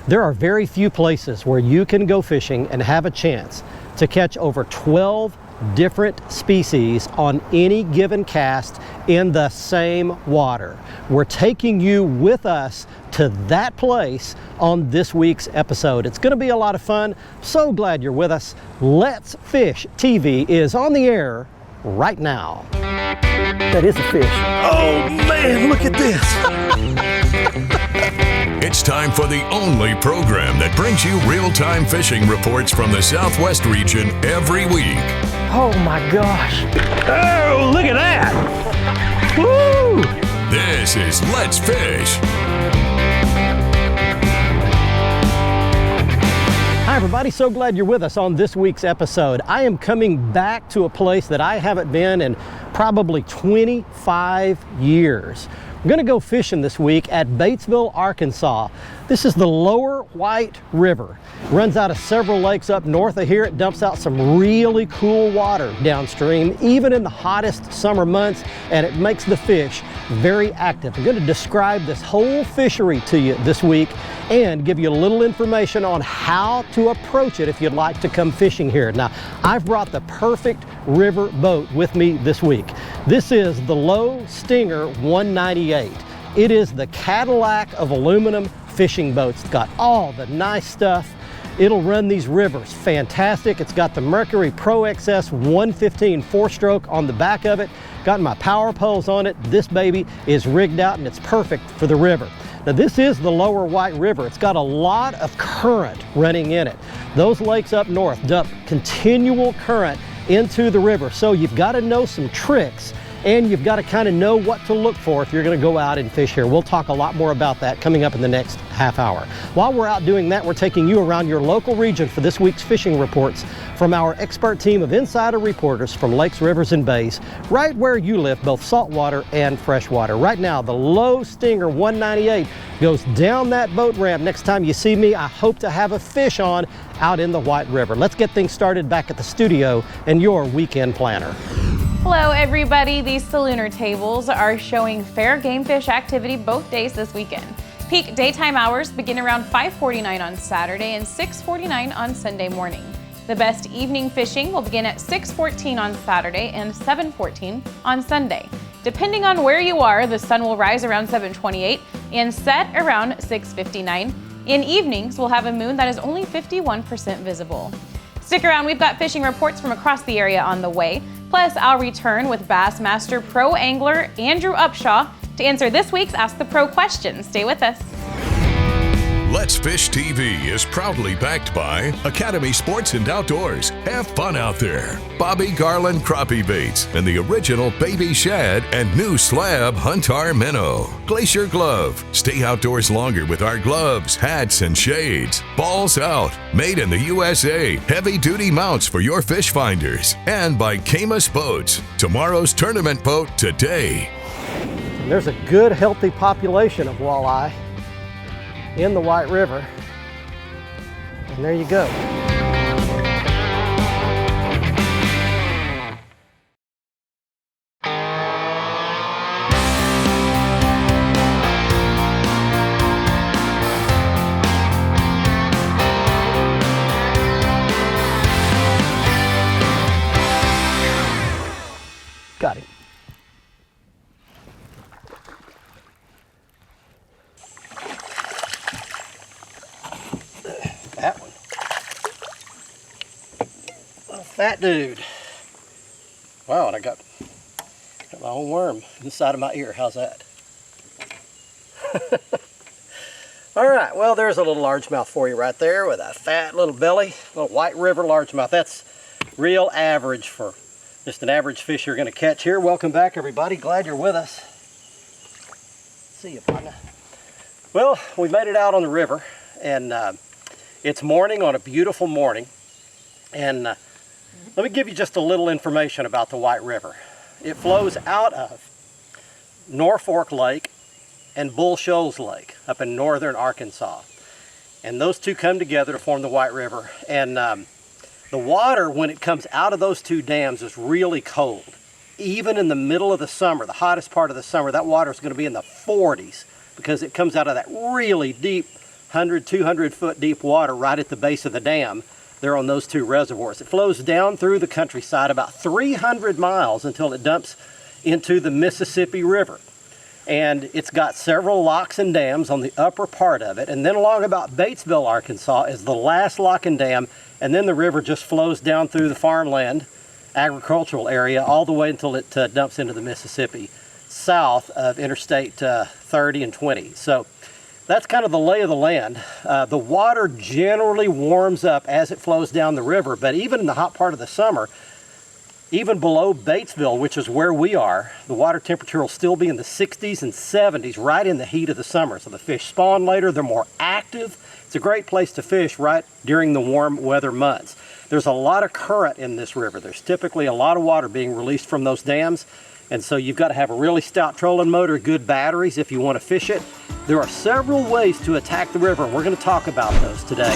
There are very few places where you can go fishing and have a chance to catch over 12 different species on any given cast in the same water. We're taking you with us to that place on this week's episode. It's going to be a lot of fun. So glad you're with us. Let's Fish TV is on the air right now. That is a fish. Oh man, look at this. It's time for the only program that brings you real-time fishing reports from the Southwest region every week. Oh my gosh. Oh, look at that. Woo! This is Let's Fish. Hi everybody, so glad you're with us on this week's episode. I am coming back to a place that I haven't been in probably 25 years. We're gonna go fishing this week at Batesville, Arkansas. This is the Lower White River. It runs out of several lakes up north of here. It dumps out some really cool water downstream, even in the hottest summer months, and it makes the fish very active. I'm gonna describe this whole fishery to you this week and give you a little information on how to approach it if you'd like to come fishing here. Now, I've brought the perfect river boat with me this week. This is the Low Stinger 198. It is the Cadillac of aluminum fishing boats. It's got all the nice stuff. It'll run these rivers fantastic. It's got the Mercury Pro XS 115 4-stroke on the back of it. Got my power poles on it. This baby is rigged out and it's perfect for the river. Now this is the Lower White River. It's got a lot of current running in it. Those lakes up north dump continual current into the river. So you've got to know some tricks and you've got to kind of know what to look for if you're going to go out and fish here. We'll talk a lot more about that coming up in the next half hour. While we're out doing that, we're taking you around your local region for this week's fishing reports from our expert team of insider reporters from lakes, rivers, and bays, right where you live, both saltwater and freshwater. Right now, the Low Stinger 198 goes down that boat ramp. Next time you see me, I hope to have a fish on out in the White River. Let's get things started back at the studio and your weekend planner. Hello everybody, these Salooner tables are showing fair game fish activity both days this weekend. Peak daytime hours begin around 5:49 on Saturday and 6:49 on Sunday morning. The best evening fishing will begin at 6:14 on Saturday and 7:14 on Sunday. Depending on where you are, the sun will rise around 7:28 and set around 6:59. In evenings, we'll have a moon that is only 51% visible. Stick around, we've got fishing reports from across the area on the way. Plus, I'll return with Bassmaster Pro Angler Andrew Upshaw to answer this week's Ask the Pro questions. Stay with us. Let's Fish TV is proudly backed by Academy Sports and Outdoors. Have fun out there. Bobby Garland Crappie Baits and the original Baby Shad and new slab Huntar Minnow. Glacier Glove. Stay outdoors longer with our gloves, hats, and shades. Balls Out. Made in the USA. Heavy duty mounts for your fish finders. And by Camus Boats. Tomorrow's tournament boat today. There's a good, healthy population of walleye in the White River, and there you go. Got him. That one. A fat dude. Wow, and I got my own worm inside of my ear. How's that? All right, well, there's a little largemouth for you right there with a fat little belly, little White River largemouth. That's real average for just an average fish you're going to catch here. Welcome back, everybody. Glad you're with us. See you, partner. Well, we made it out on the river, and it's morning on a beautiful morning. And let me give you just a little information about the White River. It flows out of Norfolk Lake and Bull Shoals Lake up in northern Arkansas. And those two come together to form the White River. And the water, when it comes out of those two dams, is really cold. Even in the middle of the summer, the hottest part of the summer, that water is going to be in the 40s because it comes out of that really deep, 100, 200 foot deep water right at the base of the dam there on those two reservoirs. It flows down through the countryside about 300 miles until it dumps into the Mississippi River. And it's got several locks and dams on the upper part of it. And then along about Batesville, Arkansas is the last lock and dam. And then the river just flows down through the farmland, agricultural area, all the way until it dumps into the Mississippi, south of Interstate 30 and 20. So that's kind of the lay of the land. The water generally warms up as it flows down the river, but even in the hot part of the summer, even below Batesville, which is where we are, the water temperature will still be in the 60s and 70s right in the heat of the summer. So the fish spawn later, they're more active. It's a great place to fish right during the warm weather months. There's a lot of current in this river. There's typically a lot of water being released from those dams. And so you've got to have a really stout trolling motor, good batteries if you want to fish it. There are several ways to attack the river, and we're going to talk about those today.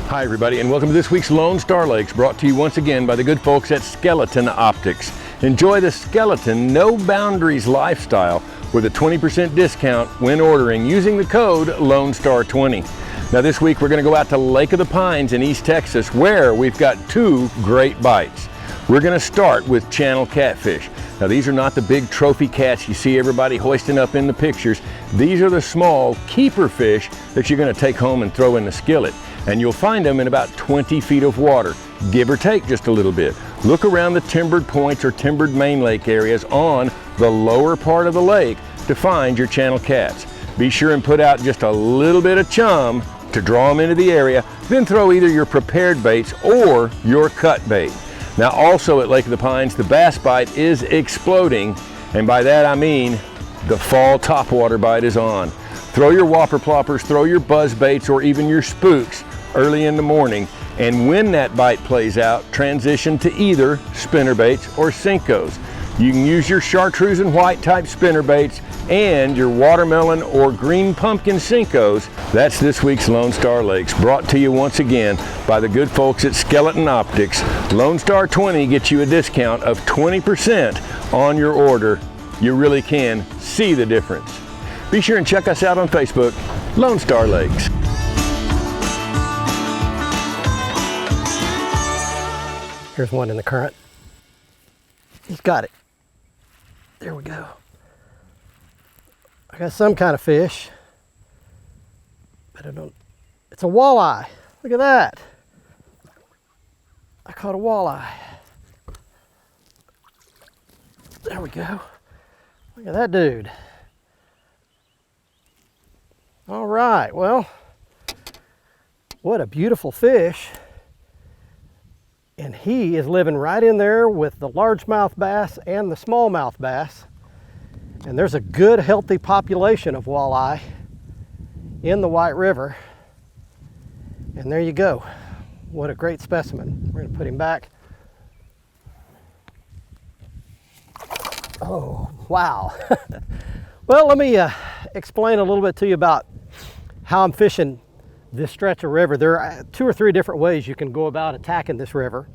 Hi everybody, and welcome to this week's Lone Star Lakes, brought to you once again by the good folks at Skeleton Optics. Enjoy the Skeleton No Boundaries lifestyle with a 20% discount when ordering using the code LONESTAR20. Now this week we're going to go out to Lake of the Pines in East Texas, where we've got two great bites. We're going to start with channel catfish. Now these are not the big trophy cats you see everybody hoisting up in the pictures. These are the small keeper fish that you're going to take home and throw in the skillet. And you'll find them in about 20 feet of water, give or take just a little bit. Look around the timbered points or timbered main lake areas on the lower part of the lake to find your channel cats. Be sure and put out just a little bit of chum to draw them into the area, then throw either your prepared baits or your cut bait. Now also at Lake of the Pines, the bass bite is exploding, and by that I mean the fall topwater bite is on. Throw your whopper ploppers, throw your buzz baits, or even your spooks early in the morning, and when that bite plays out, transition to either spinner baits or Senkos. You can use your chartreuse and white type spinner baits and your watermelon or green pumpkin Senkos. That's this week's Lone Star Lakes, brought to you once again by the good folks at Skeleton Optics. Lone Star 20 gets you a discount of 20% on your order. You really can see the difference. Be sure and check us out on Facebook, Lone Star Lakes. Here's one in the current. He's got it. There we go. I got some kind of fish, but I don't, it's a walleye. Look at that. I caught a walleye. There we go. Look at that dude. All right, well, what a beautiful fish. And he is living right in there with the largemouth bass and the smallmouth bass. And there's a good, healthy population of walleye in the White River. And there you go. What a great specimen. We're gonna put him back. Oh, wow. Well, let me explain a little bit to you about how I'm fishing this stretch of river. There are 2 or 3 different ways you can go about attacking this river,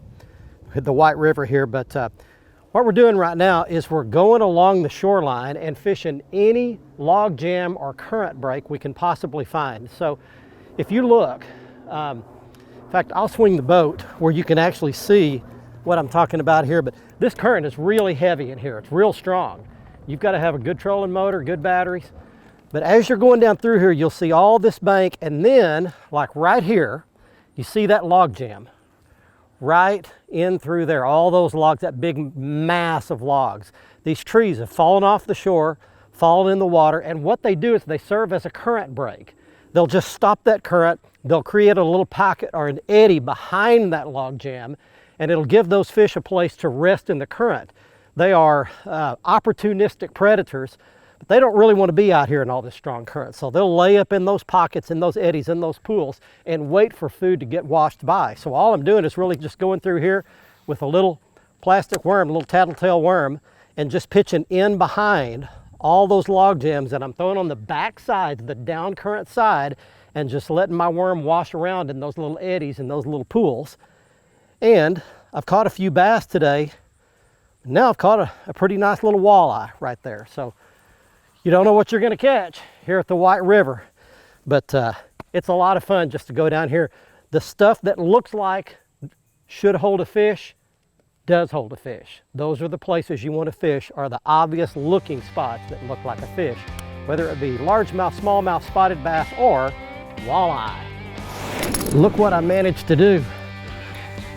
the White River here, but what we're doing right now is we're going along the shoreline and fishing any log jam or current break we can possibly find. So if you look, in fact, I'll swing the boat where you can actually see what I'm talking about here, but this current is really heavy in here. It's real strong. You've got to have a good trolling motor, good batteries. But as you're going down through here, you'll see all this bank, and then, like right here, you see that log jam. Right in through there, all those logs, that big mass of logs. These trees have fallen off the shore, fallen in the water, and what they do is they serve as a current break. They'll just stop that current, they'll create a little pocket or an eddy behind that log jam, and it'll give those fish a place to rest in the current. They are opportunistic predators, but they don't really want to be out here in all this strong current. So they'll lay up in those pockets, in those eddies, in those pools, and wait for food to get washed by. So all I'm doing is really just going through here with a little plastic worm, a little tattletale worm, and just pitching in behind all those log jams that I'm throwing on the back side, the down current side, and just letting my worm wash around in those little eddies and those little pools. And I've caught a few bass today. Now I've caught a pretty nice little walleye right there. So You don't know what you're gonna catch here at the White River, but it's a lot of fun just to go down here. The stuff that looks like should hold a fish does hold a fish. Those are the places you want to fish, are the obvious looking spots that look like a fish, whether it be largemouth, smallmouth, spotted bass, or walleye. Look what I managed to do.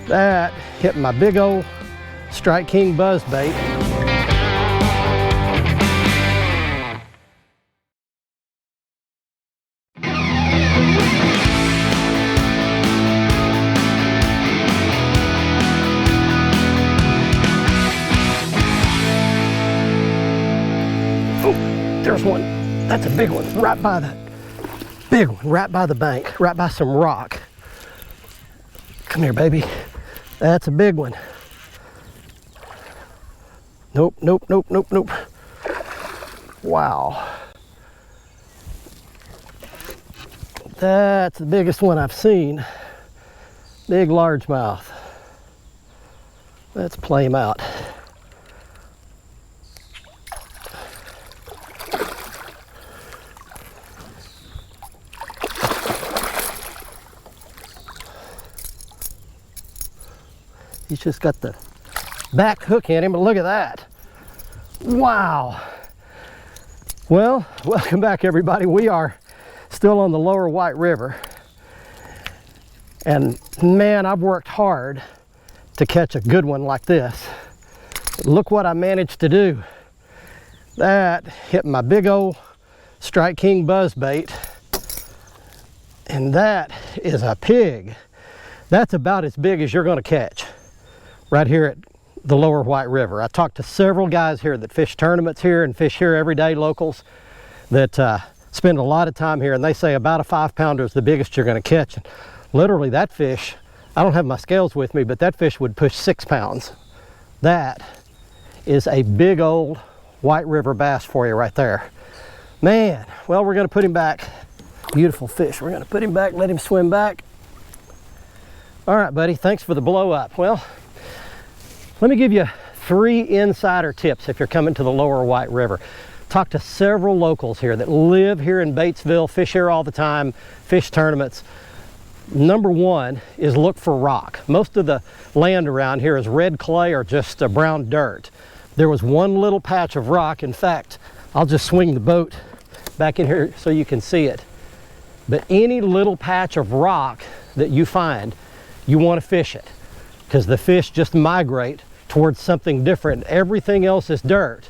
That hit my big old Strike King buzzbait. There's one. That's a big one, right by the big one, right by the bank, right by some rock. Come here, baby. That's a big one. Nope, nope, nope, nope, nope. Wow. That's the biggest one I've seen. Big largemouth. Let's play him out. He's just got the back hook in him, but look at that. Wow. Well, welcome back everybody. We are still on the lower White River. And man, I've worked hard to catch a good one like this. Look what I managed to do. That hit my big old Strike King buzzbait. And that is a pig. That's about as big as you're gonna catch right here at the lower White River. I talked to several guys here that fish tournaments here and fish here every day, locals, that spend a lot of time here, and they say about a 5-pounder is the biggest you're gonna catch. And literally that fish, I don't have my scales with me, but that fish would push 6 pounds. That is a big old White River bass for you right there. Man, well, we're gonna put him back. Beautiful fish. We're gonna put him back, let him swim back. All right, buddy, thanks for the blow up. Well, let me give you 3 insider tips if you're coming to the lower White River. Talk to several locals here that live here in Batesville, fish here all the time, fish tournaments. Number 1 is look for rock. Most of the land around here is red clay or just brown dirt. There was one little patch of rock. In fact, I'll just swing the boat back in here so you can see it. But any little patch of rock that you find, you want to fish it, because the fish just migrate towards something different. Everything else is dirt.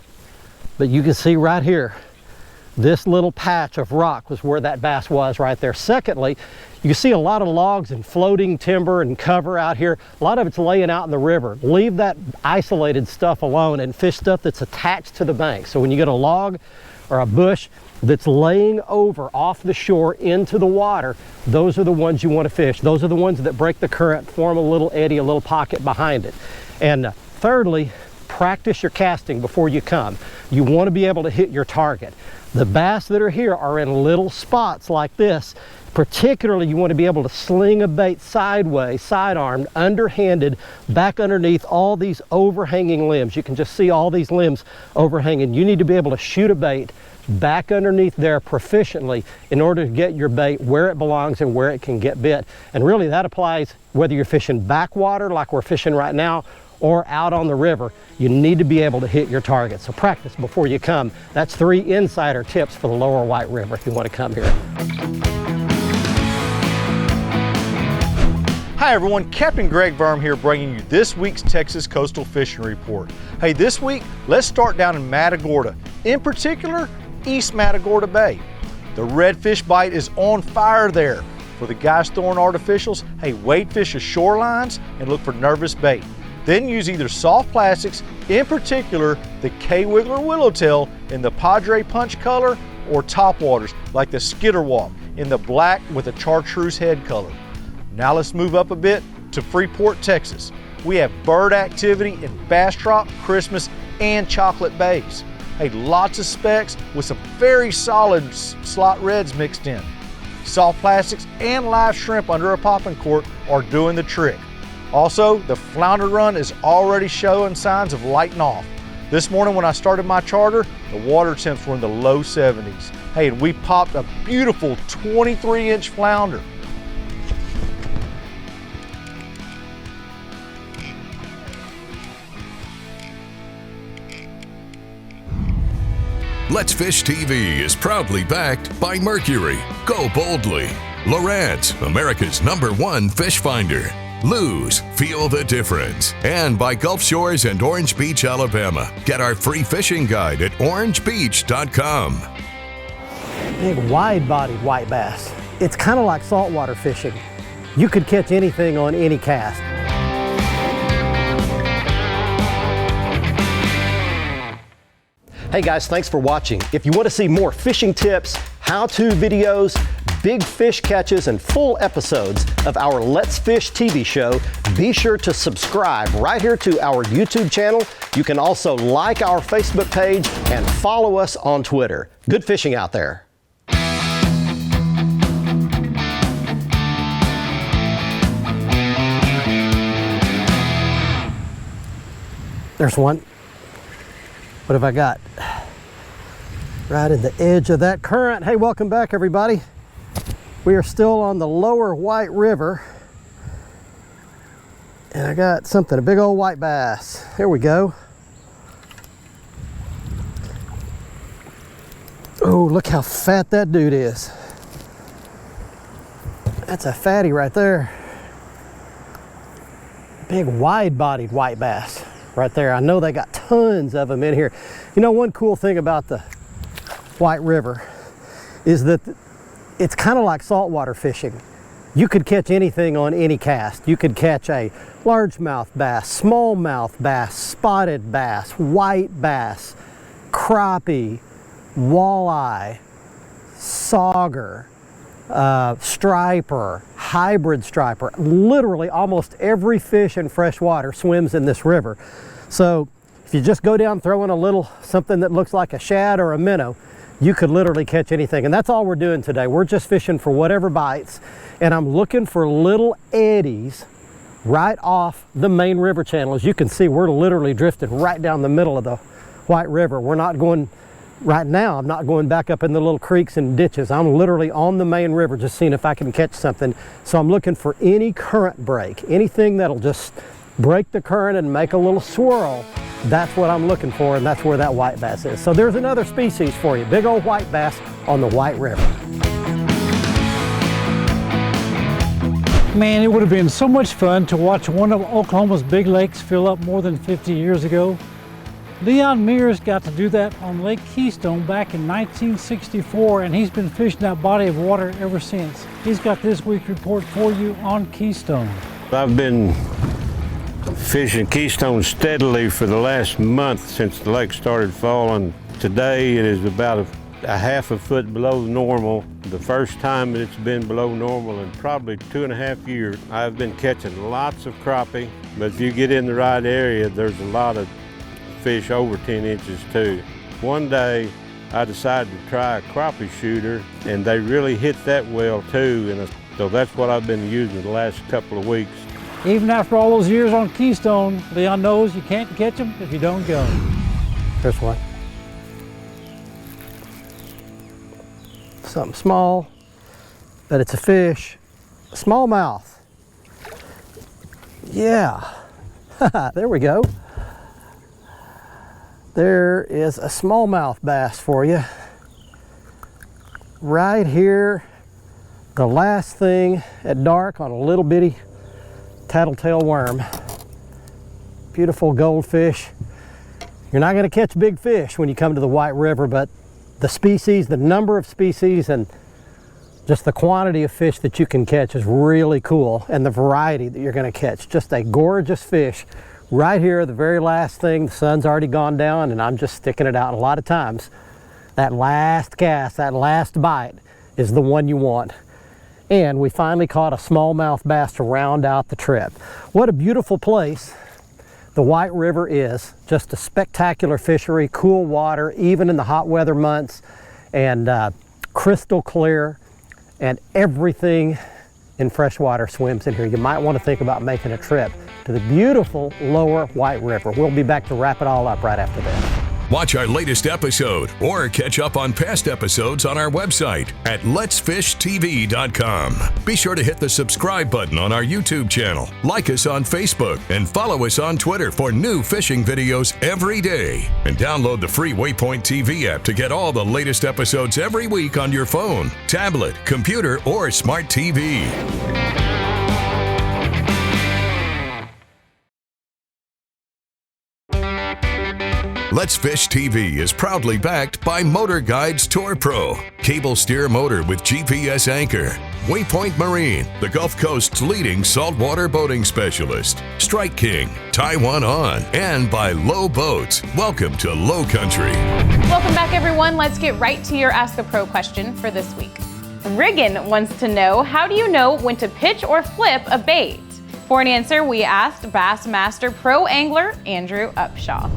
But you can see right here, this little patch of rock was where that bass was right there. Secondly, you see a lot of logs and floating timber and cover out here. A lot of it's laying out in the river. Leave that isolated stuff alone and fish stuff that's attached to the bank. So when you get a log or a bush that's laying over off the shore into the water, those are the ones you want to fish. Those are the ones that break the current, form a little eddy, a little pocket behind it. And thirdly, practice your casting before you come. You want to be able to hit your target. The bass that are here are in little spots like this. Particularly, you want to be able to sling a bait sideways, side-armed, underhanded, back underneath all these overhanging limbs. You can just see all these limbs overhanging. You need to be able to shoot a bait back underneath there proficiently in order to get your bait where it belongs and where it can get bit. And really that applies whether you're fishing backwater like we're fishing right now or out on the river. You need to be able to hit your target. So practice before you come. That's 3 insider tips for the lower White River if you want to come here. Hi everyone, Captain Greg Verm here bringing you this week's Texas Coastal Fishing Report. Hey, this week, let's start down in Matagorda, in particular, East Matagorda Bay. The redfish bite is on fire there. For the guys throwing artificials, hey, wade fish the shorelines and look for nervous bait. Then use either soft plastics, in particular the K-Wiggler Willowtail in the Padre Punch color, or topwaters like the Skitterwalk in the black with a chartreuse head color. Now let's move up a bit to Freeport, Texas. We have bird activity in Bastrop, Christmas, and Chocolate Bays. Hey, lots of specks with some very solid slot reds mixed in. Soft plastics and live shrimp under a popping cork are doing the trick. Also, the flounder run is already showing signs of lighting off. This morning when I started my charter, the water temps were in the low 70s. Hey, and we popped a beautiful 23-inch flounder. Let's Fish TV is proudly backed by Mercury, Go Boldly, Lowrance, America's #1 fish finder, Lose, Feel the Difference, and by Gulf Shores and Orange Beach, Alabama. Get our free fishing guide at orangebeach.com. Big wide-bodied white bass. It's kind of like saltwater fishing. You could catch anything on any cast. Hey guys, thanks for watching. If you want to see more fishing tips, how-to videos, big fish catches, and full episodes of our Let's Fish TV show, be sure to subscribe right here to our YouTube channel. You can also like our Facebook page and follow us on Twitter. Good fishing out there. There's one. What have I got? Right in the edge of that current. Hey, welcome back everybody. We are still on the lower White River. And I got something, a big old white bass. Here we go. Oh, look how fat that dude is. That's a fatty right there. Big wide-bodied white bass right there. I know they got tons of them in here. You know, one cool thing about the White River is that it's kind of like saltwater fishing. You could catch anything on any cast. You could catch a largemouth bass, smallmouth bass, spotted bass, white bass, crappie, walleye, sauger, striper, hybrid striper. Literally almost every fish in freshwater swims in this river. So if you just go down throwing a little something that looks like a shad or a minnow, you could literally catch anything. And that's all we're doing today. We're just fishing for whatever bites. And I'm looking for little eddies right off the main river channel. As you can see, we're literally drifted right down the middle of the White River. We're not going, right now, I'm not going back up in the little creeks and ditches. I'm literally on the main river just seeing if I can catch something. So I'm looking for any current break, anything that'll just break the current and make a little swirl. That's what I'm looking for, and that's where that white bass is. So there's another species for you, big old white bass on the White River. Man, it would have been so much fun to watch one of Oklahoma's big lakes fill up more than 50 years ago. Leon Mears got to do that on Lake Keystone back in 1964, and he's been fishing that body of water ever since. He's got this week's report for you on Keystone. I've been fishing Keystone steadily for the last month since the lake started falling. Today it is about a half a foot below normal. The first time that it's been below normal in probably 2.5 years. I've been catching lots of crappie, but if you get in the right area, there's a lot of fish over 10 inches too. One day I decided to try a crappie shooter, and they really hit that well too, and so that's what I've been using the last couple of weeks. Even after all those years on Keystone, Leon knows you can't catch them if you don't go. There's one. Something small, but it's a fish. Smallmouth. Yeah. There we go. There is a smallmouth bass for you. Right here, the last thing at dark on a little bitty tattletale worm. Beautiful goldfish. You're not going to catch big fish when you come to the White River, but the species, the number of species, and just the quantity of fish that you can catch is really cool, and the variety that you're going to catch. Just a gorgeous fish. Right here, the very last thing, the sun's already gone down, and I'm just sticking it out. A lot of times, that last cast, that last bite is the one you want. And we finally caught a smallmouth bass to round out the trip. What a beautiful place the White River is. Just a spectacular fishery, cool water, even in the hot weather months, and crystal clear, and everything in freshwater swims in here. You might want to think about making a trip to the beautiful lower White River. We'll be back to wrap it all up right after this. Watch our latest episode or catch up on past episodes on our website at letsfishtv.com. Be sure to hit the subscribe button on our YouTube channel, like us on Facebook, and follow us on Twitter for new fishing videos every day. And download the free WAYPOINT TV app to get all the latest episodes every week on your phone, tablet, computer, or smart TV. Let's Fish TV is proudly backed by MotorGuide's Tour Pro, cable steer motor with GPS anchor, WAYPOINT Marine, the Gulf Coast's leading saltwater boating specialist, Strike King, Taiwan On, and by Low Boats. Welcome to Low Country. Welcome back, everyone. Let's get right to your Ask the Pro question for this week. Riggin wants to know, how do you know when to pitch or flip a bait? For an answer, we asked Bassmaster Pro Angler Andrew Upshaw.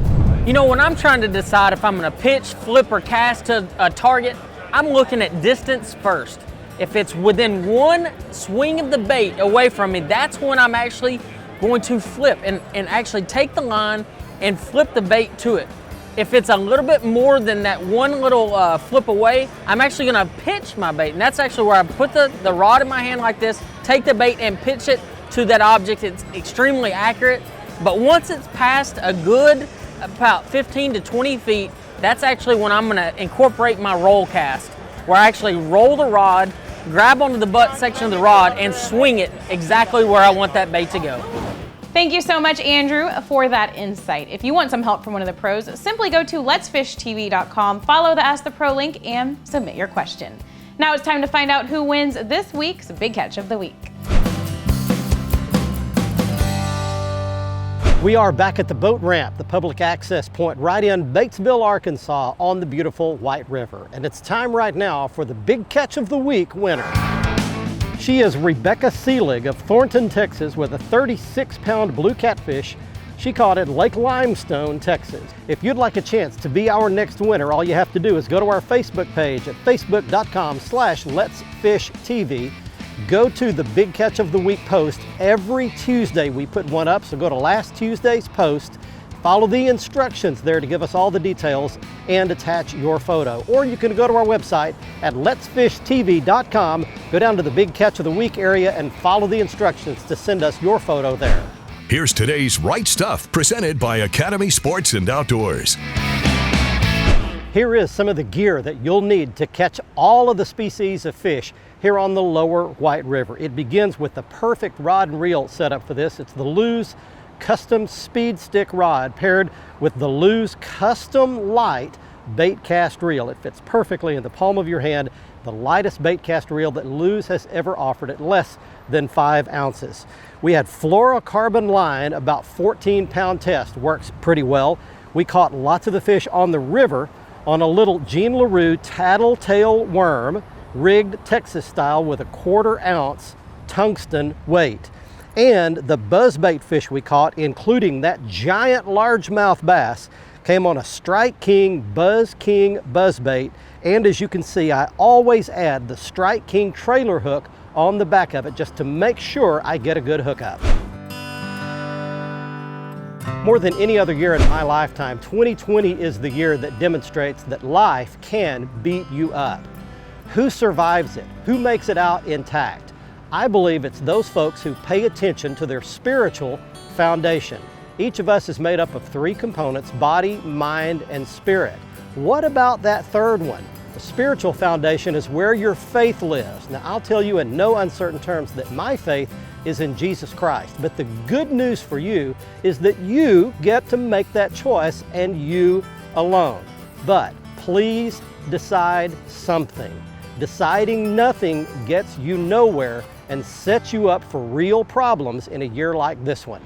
You know, when I'm trying to decide if I'm going to pitch, flip, or cast to a target, I'm looking at distance first. If it's within one swing of the bait away from me, that's when I'm actually going to flip and actually take the line and flip the bait to it. If it's a little bit more than that one little flip away, I'm actually going to pitch my bait. And that's actually where I put the rod in my hand like this, take the bait and pitch it to that object. It's extremely accurate. But once it's past a good about 15 to 20 feet, that's actually when I'm gonna incorporate my roll cast, where I actually roll the rod, grab onto the butt section of the rod, and swing it exactly where I want that bait to go. Thank you so much, Andrew, for that insight. If you want some help from one of the pros, simply go to letsfishtv.com, follow the Ask the Pro link, and submit your question. Now it's time to find out who wins this week's Big Catch of the Week. We are back at the boat ramp, the public access point right in Batesville, Arkansas on the beautiful White River. And it's time right now for the Big Catch of the Week winner. She is Rebecca Seelig of Thornton, Texas, with a 36-pound blue catfish she caught at Lake Limestone, Texas. If you'd like a chance to be our next winner, all you have to do is go to our Facebook page at facebook.com/letsfishtv. Go to the Big Catch of the Week post. Every Tuesday we put one up, so go to last Tuesday's post, follow the instructions there to give us all the details, and attach your photo. Or you can go to our website at letsfishtv.com, go down to the Big Catch of the Week area and follow the instructions to send us your photo there. Here's today's Right Stuff, presented by Academy Sports and Outdoors. Here is some of the gear that you'll need to catch all of the species of fish here on the lower White River. It begins with the perfect rod and reel setup for this. It's the Lew's Custom Speed Stick Rod paired with the Lew's Custom Light Bait Cast Reel. It fits perfectly in the palm of your hand, the lightest bait cast reel that Lew's has ever offered at less than 5 ounces. We had fluorocarbon line, about 14-pound test, works pretty well. We caught lots of the fish on the river on a little Jean LaRue tattletale worm, rigged Texas style with a 1/4 ounce tungsten weight. And the buzzbait fish we caught, including that giant largemouth bass, came on a Strike King Buzz King buzzbait. And as you can see, I always add the Strike King trailer hook on the back of it just to make sure I get a good hookup. More than any other year in my lifetime, 2020 is the year that demonstrates that life can beat you up. Who survives it? Who makes it out intact? I believe it's those folks who pay attention to their spiritual foundation. Each of us is made up of 3 components: body, mind, and spirit. What about that third one? The spiritual foundation is where your faith lives. Now, I'll tell you in no uncertain terms that my faith is in Jesus Christ. But the good news for you is that you get to make that choice, and you alone. But please decide something. Deciding nothing gets you nowhere and sets you up for real problems in a year like this one.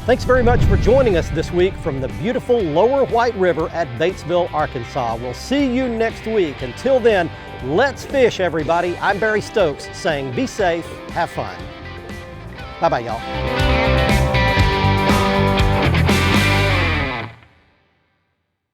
Thanks very much for joining us this week from the beautiful lower White River at Batesville, Arkansas. We'll see you next week. Until then, let's fish, everybody. I'm Barry Stokes saying be safe, have fun. Bye-bye, y'all.